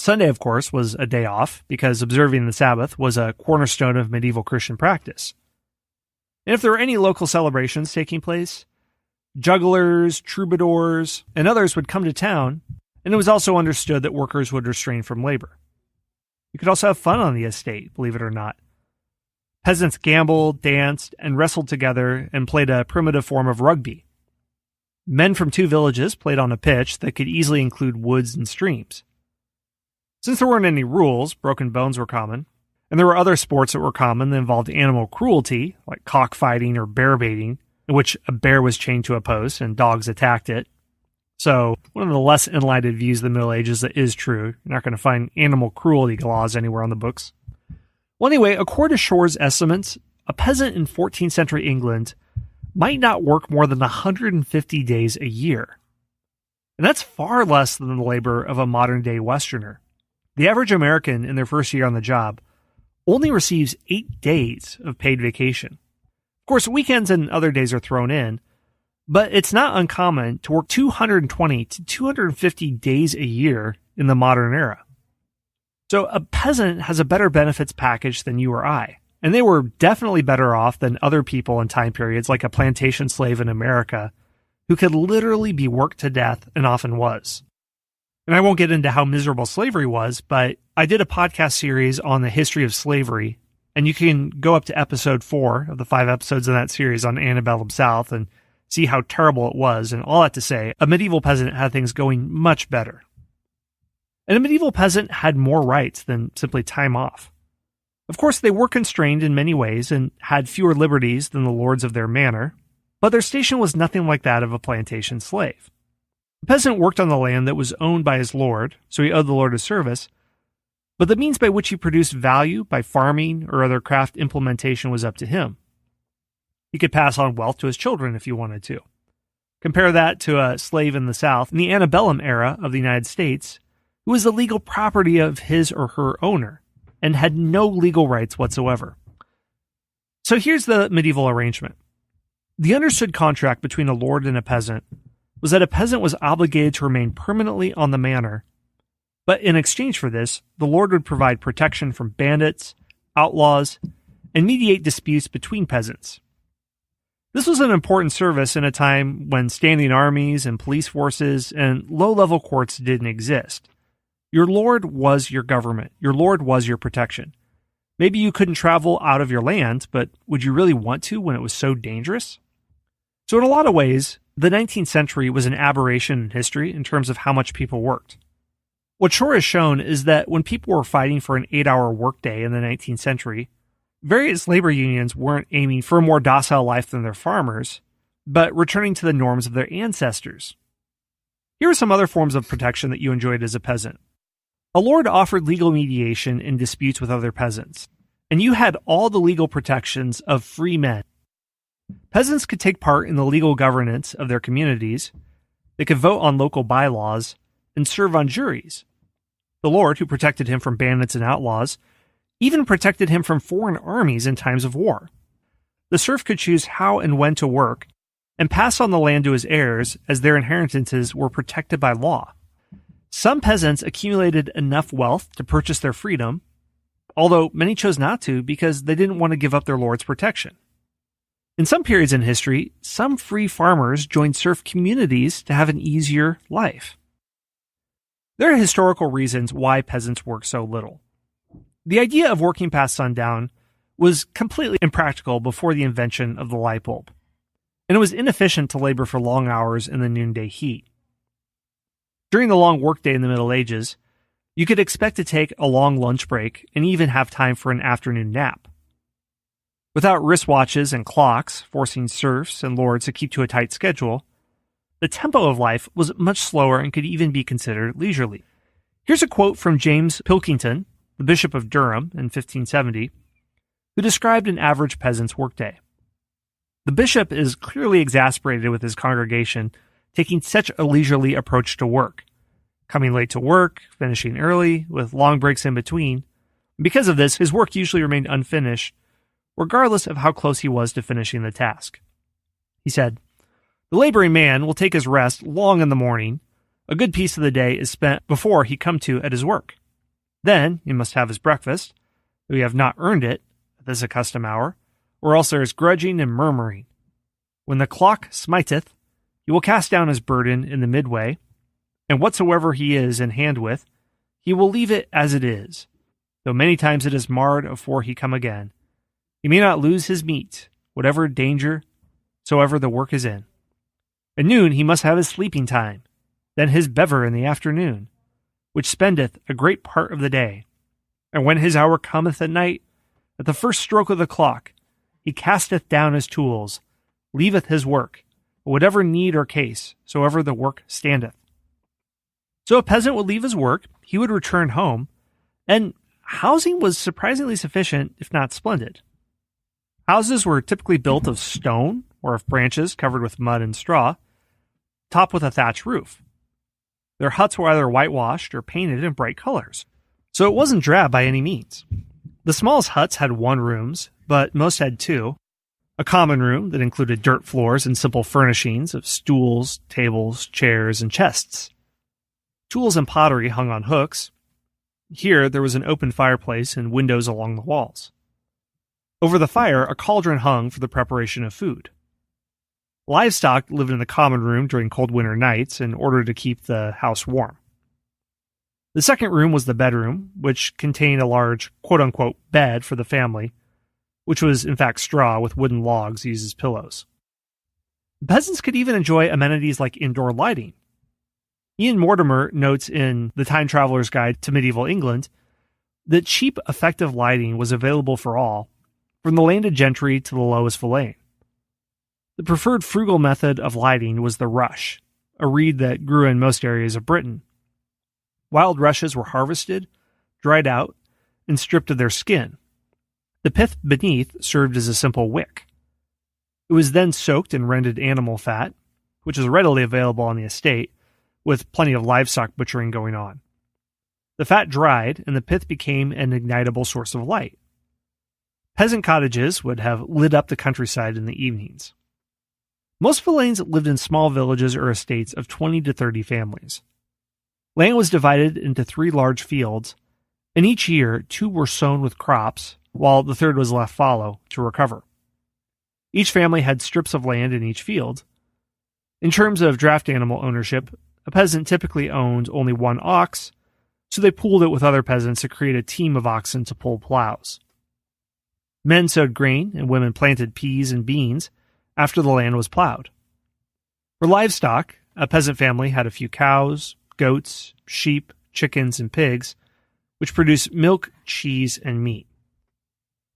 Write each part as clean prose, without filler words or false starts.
Sunday, of course, was a day off because observing the Sabbath was a cornerstone of medieval Christian practice. And if there were any local celebrations taking place, jugglers, troubadours, and others would come to town, and it was also understood that workers would restrain from labor. You could also have fun on the estate, believe it or not. Peasants gambled, danced, and wrestled together and played a primitive form of rugby. Men from two villages played on a pitch that could easily include woods and streams. Since there weren't any rules, broken bones were common, and there were other sports that were common that involved animal cruelty, like cockfighting or bear baiting, in which a bear was chained to a post and dogs attacked it. So, one of the less enlightened views of the Middle Ages that is true. You're not going to find animal cruelty laws anywhere on the books. Well, anyway, according to Shore's estimates, a peasant in 14th century England might not work more than 150 days a year. And that's far less than the labor of a modern-day Westerner. The average American in their first year on the job only receives 8 days of paid vacation. Of course, weekends and other days are thrown in, but it's not uncommon to work 220 to 250 days a year in the modern era. So a peasant has a better benefits package than you or I, and they were definitely better off than other people in time periods like a plantation slave in America who could literally be worked to death and often was. And I won't get into how miserable slavery was, but I did a podcast series on the history of slavery, and you can go up to episode 4 of the 5 episodes of that series on Antebellum South and see how terrible it was. And all that to say, a medieval peasant had things going much better. And a medieval peasant had more rights than simply time off. Of course, they were constrained in many ways and had fewer liberties than the lords of their manor, but their station was nothing like that of a plantation slave. The peasant worked on the land that was owned by his lord, so he owed the lord a service, but the means by which he produced value by farming or other craft implementation was up to him. He could pass on wealth to his children if he wanted to. Compare that to a slave in the South in the antebellum era of the United States, who was the legal property of his or her owner and had no legal rights whatsoever. So here's the medieval arrangement. The understood contract between a lord and a peasant was that a peasant was obligated to remain permanently on the manor, but in exchange for this, the lord would provide protection from bandits, outlaws, and mediate disputes between peasants. This was an important service in a time when standing armies and police forces and low-level courts didn't exist. Your lord was your government. Your lord was your protection. Maybe you couldn't travel out of your land, but would you really want to when it was so dangerous? So in a lot of ways, the 19th century was an aberration in history in terms of how much people worked. What Shore has shown is that when people were fighting for an 8-hour workday in the 19th century, various labor unions weren't aiming for a more docile life than their farmers, but returning to the norms of their ancestors. Here are some other forms of protection that you enjoyed as a peasant. A lord offered legal mediation in disputes with other peasants, and you had all the legal protections of free men. Peasants could take part in the legal governance of their communities, they could vote on local bylaws, and serve on juries. The lord, who protected him from bandits and outlaws, even protected him from foreign armies in times of war. The serf could choose how and when to work, and pass on the land to his heirs as their inheritances were protected by law. Some peasants accumulated enough wealth to purchase their freedom, although many chose not to because they didn't want to give up their lord's protection. In some periods in history, some free farmers joined serf communities to have an easier life. There are historical reasons why peasants work so little. The idea of working past sundown was completely impractical before the invention of the light bulb, and it was inefficient to labor for long hours in the noonday heat. During the long workday in the Middle Ages, you could expect to take a long lunch break and even have time for an afternoon nap. Without wristwatches and clocks forcing serfs and lords to keep to a tight schedule, the tempo of life was much slower and could even be considered leisurely. Here's a quote from James Pilkington, the Bishop of Durham in 1570, who described an average peasant's workday. The bishop is clearly exasperated with his congregation taking such a leisurely approach to work, coming late to work, finishing early, with long breaks in between. Because of this, his work usually remained unfinished, regardless of how close he was to finishing the task. He said, "The laboring man will take his rest long in the morning. A good piece of the day is spent before he come to at his work. Then he must have his breakfast, though he have not earned it at this accustomed hour, or else there is grudging and murmuring. When the clock smiteth, he will cast down his burden in the midway, and whatsoever he is in hand with, he will leave it as it is, though many times it is marred afore he come again. He may not lose his meat, whatever danger soever the work is in. At noon he must have his sleeping time, then his bever in the afternoon, which spendeth a great part of the day. And when his hour cometh at night, at the first stroke of the clock, he casteth down his tools, leaveth his work, whatever need or case soever the work standeth. So a peasant would leave his work, he would return home, and housing was surprisingly sufficient, if not splendid. Houses were typically built of stone or of branches covered with mud and straw, topped with a thatched roof. Their huts were either whitewashed or painted in bright colors, so it wasn't drab by any means. The smallest huts had 1 room, but most had 2. A common room that included dirt floors and simple furnishings of stools, tables, chairs, and chests. Tools and pottery hung on hooks. Here there was an open fireplace and windows along the walls. Over the fire, a cauldron hung for the preparation of food. Livestock lived in the common room during cold winter nights in order to keep the house warm. The second room was the bedroom, which contained a large quote-unquote bed for the family, which was in fact straw with wooden logs used as pillows. Peasants could even enjoy amenities like indoor lighting. Ian Mortimer notes in The Time Traveler's Guide to Medieval England that cheap, effective lighting was available for all, from the landed gentry to the lowest villein. The preferred frugal method of lighting was the rush, a reed that grew in most areas of Britain. Wild rushes were harvested, dried out, and stripped of their skin. The pith beneath served as a simple wick. It was then soaked in rendered animal fat, which was readily available on the estate, with plenty of livestock butchering going on. The fat dried, and the pith became an ignitable source of light. Peasant cottages would have lit up the countryside in the evenings. Most villeins lived in small villages or estates of 20 to 30 families. Land was divided into 3 large fields, and each year 2 were sown with crops, while the third was left fallow to recover. Each family had strips of land in each field. In terms of draft animal ownership, a peasant typically owned only 1 ox, so they pooled it with other peasants to create a team of oxen to pull plows. Men sowed grain and women planted peas and beans after the land was plowed. For livestock, a peasant family had a few cows, goats, sheep, chickens, and pigs, which produced milk, cheese, and meat.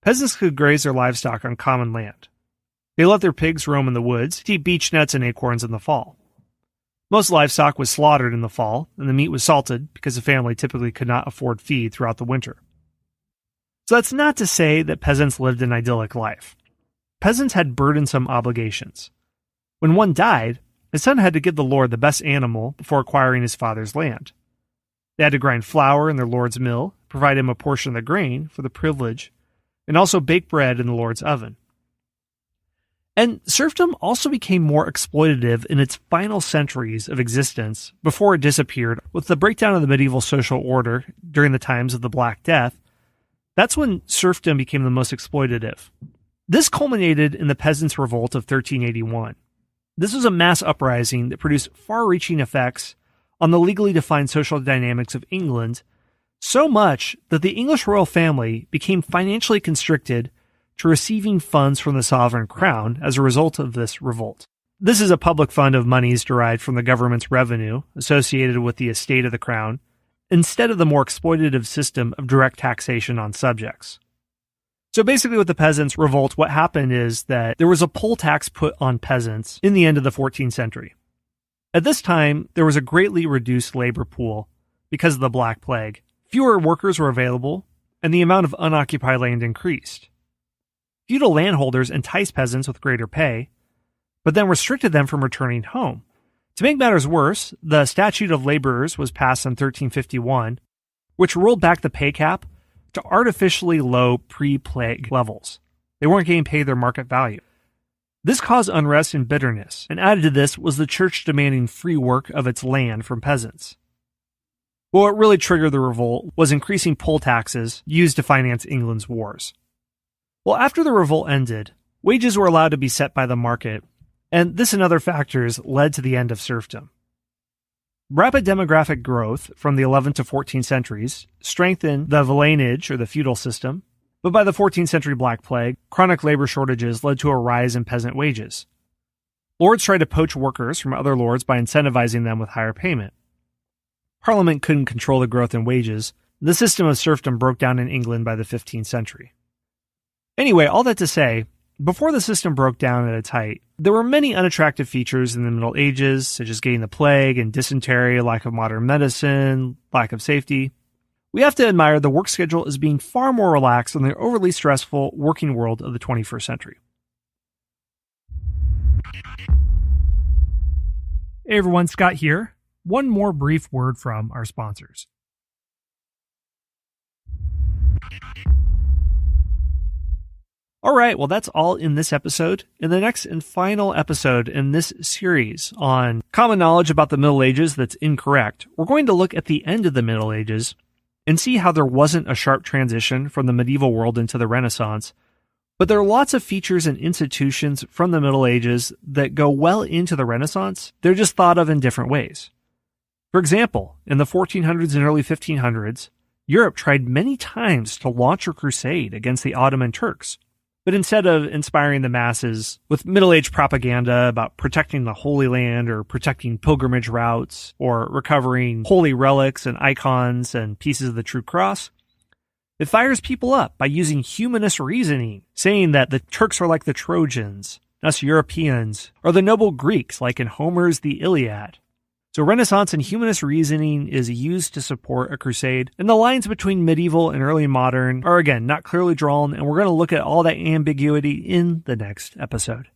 Peasants could graze their livestock on common land. They let their pigs roam in the woods to eat beech nuts and acorns in the fall. Most livestock was slaughtered in the fall, and the meat was salted because the family typically could not afford feed throughout the winter. So that's not to say that peasants lived an idyllic life. Peasants had burdensome obligations. When one died, his son had to give the lord the best animal before acquiring his father's land. They had to grind flour in their lord's mill, provide him a portion of the grain for the privilege, and also bake bread in the lord's oven. And serfdom also became more exploitative in its final centuries of existence before it disappeared with the breakdown of the medieval social order during the times of the Black Death. That's when serfdom became the most exploitative. This culminated in the Peasants' Revolt of 1381. This was a mass uprising that produced far-reaching effects on the legally defined social dynamics of England, so much that the English royal family became financially constricted to receiving funds from the sovereign crown as a result of this revolt. This is a public fund of monies derived from the government's revenue associated with the estate of the crown, instead of the more exploitative system of direct taxation on subjects. So basically with the Peasants' Revolt, what happened is that there was a poll tax put on peasants in the end of the 14th century. At this time, there was a greatly reduced labor pool because of the Black Plague. Fewer workers were available, and the amount of unoccupied land increased. Feudal landholders enticed peasants with greater pay, but then restricted them from returning home. To make matters worse, the Statute of Laborers was passed in 1351, which rolled back the pay cap to artificially low pre-plague levels. They weren't getting paid their market value. This caused unrest and bitterness, and added to this was the church demanding free work of its land from peasants. But what really triggered the revolt was increasing poll taxes used to finance England's wars. Well, after the revolt ended, wages were allowed to be set by the market, and this and other factors led to the end of serfdom. Rapid demographic growth from the 11th to 14th centuries strengthened the villeinage, or the feudal system, but by the 14th century Black Plague, chronic labor shortages led to a rise in peasant wages. Lords tried to poach workers from other lords by incentivizing them with higher payment. Parliament couldn't control the growth in wages. The system of serfdom broke down in England by the 15th century. Anyway, all that to say, before the system broke down at its height, there were many unattractive features in the Middle Ages, such as getting the plague and dysentery, lack of modern medicine, lack of safety. We have to admire the work schedule as being far more relaxed than the overly stressful working world of the 21st century. Hey everyone, Scott here. One more brief word from our sponsors. Alright, well that's all in this episode. In the next and final episode in this series on common knowledge about the Middle Ages that's incorrect, we're going to look at the end of the Middle Ages and see how there wasn't a sharp transition from the medieval world into the Renaissance, but there are lots of features and institutions from the Middle Ages that go well into the Renaissance. They're just thought of in different ways. For example, in the 1400s and early 1500s, Europe tried many times to launch a crusade against the Ottoman Turks. But instead of inspiring the masses with middle-aged propaganda about protecting the Holy Land or protecting pilgrimage routes or recovering holy relics and icons and pieces of the true cross, it fires people up by using humanist reasoning, saying that the Turks are like the Trojans, us Europeans, or the noble Greeks like in Homer's The Iliad. So Renaissance and humanist reasoning is used to support a crusade, and the lines between medieval and early modern are again not clearly drawn, and we're going to look at all that ambiguity in the next episode.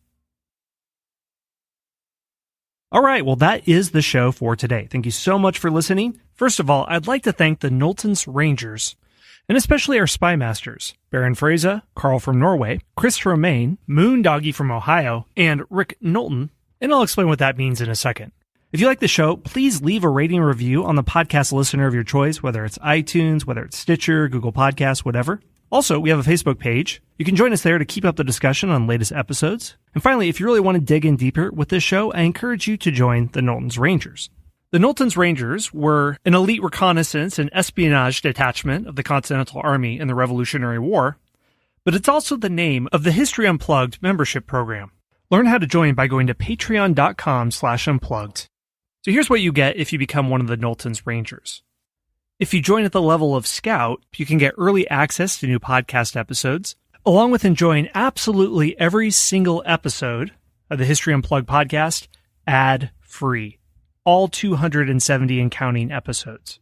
Alright, well that is the show for today. Thank you so much for listening. First of all, I'd like to thank the Knowlton's Rangers, and especially our spy masters, Baron Fraser, Carl from Norway, Chris Romaine, Moondoggy from Ohio, and Rick Knowlton, and I'll explain what that means in a second. If you like the show, please leave a rating and review on the podcast listener of your choice, whether it's iTunes, whether it's Stitcher, Google Podcasts, whatever. Also, we have a Facebook page. You can join us there to keep up the discussion on latest episodes. And finally, if you really want to dig in deeper with this show, I encourage you to join the Knowlton's Rangers. The Knowlton's Rangers were an elite reconnaissance and espionage detachment of the Continental Army in the Revolutionary War, but it's also the name of the History Unplugged membership program. Learn how to join by going to patreon.com/unplugged. So here's what you get if you become one of the Knowlton's Rangers. If you join at the level of Scout, you can get early access to new podcast episodes, along with enjoying absolutely every single episode of the History Unplugged podcast ad-free. All 270 and counting episodes.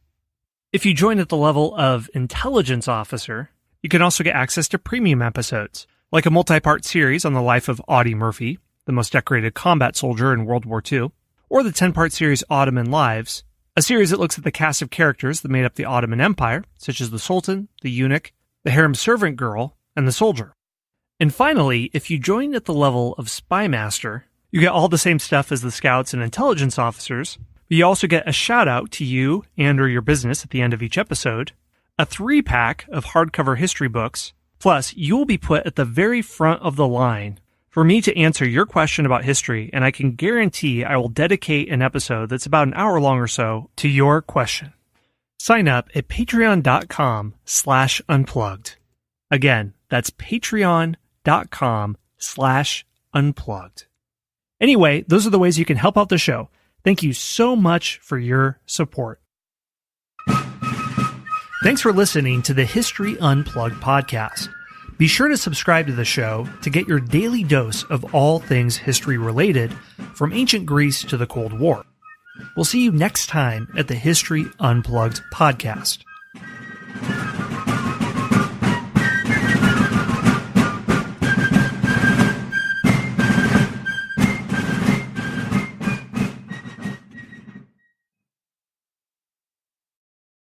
If you join at the level of Intelligence Officer, you can also get access to premium episodes, like a multi-part series on the life of Audie Murphy, the most decorated combat soldier in World War II, or the 10-part series Ottoman Lives, a series that looks at the cast of characters that made up the Ottoman Empire, such as the Sultan, the Eunuch, the Harem Servant Girl, and the Soldier. And finally, if you join at the level of Spy Master, you get all the same stuff as the Scouts and Intelligence Officers, but you also get a shout-out to you and or your business at the end of each episode, a 3-pack of hardcover history books, plus you will be put at the very front of the line for me to answer your question about history, and I can guarantee I will dedicate an episode that's about an hour long or so to your question. Sign up at patreon.com/unplugged. Again, that's patreon.com/unplugged. Anyway, those are the ways you can help out the show. Thank you so much for your support. Thanks for listening to the History Unplugged podcast. Be sure to subscribe to the show to get your daily dose of all things history related, from ancient Greece to the Cold War. We'll see you next time at the History Unplugged podcast.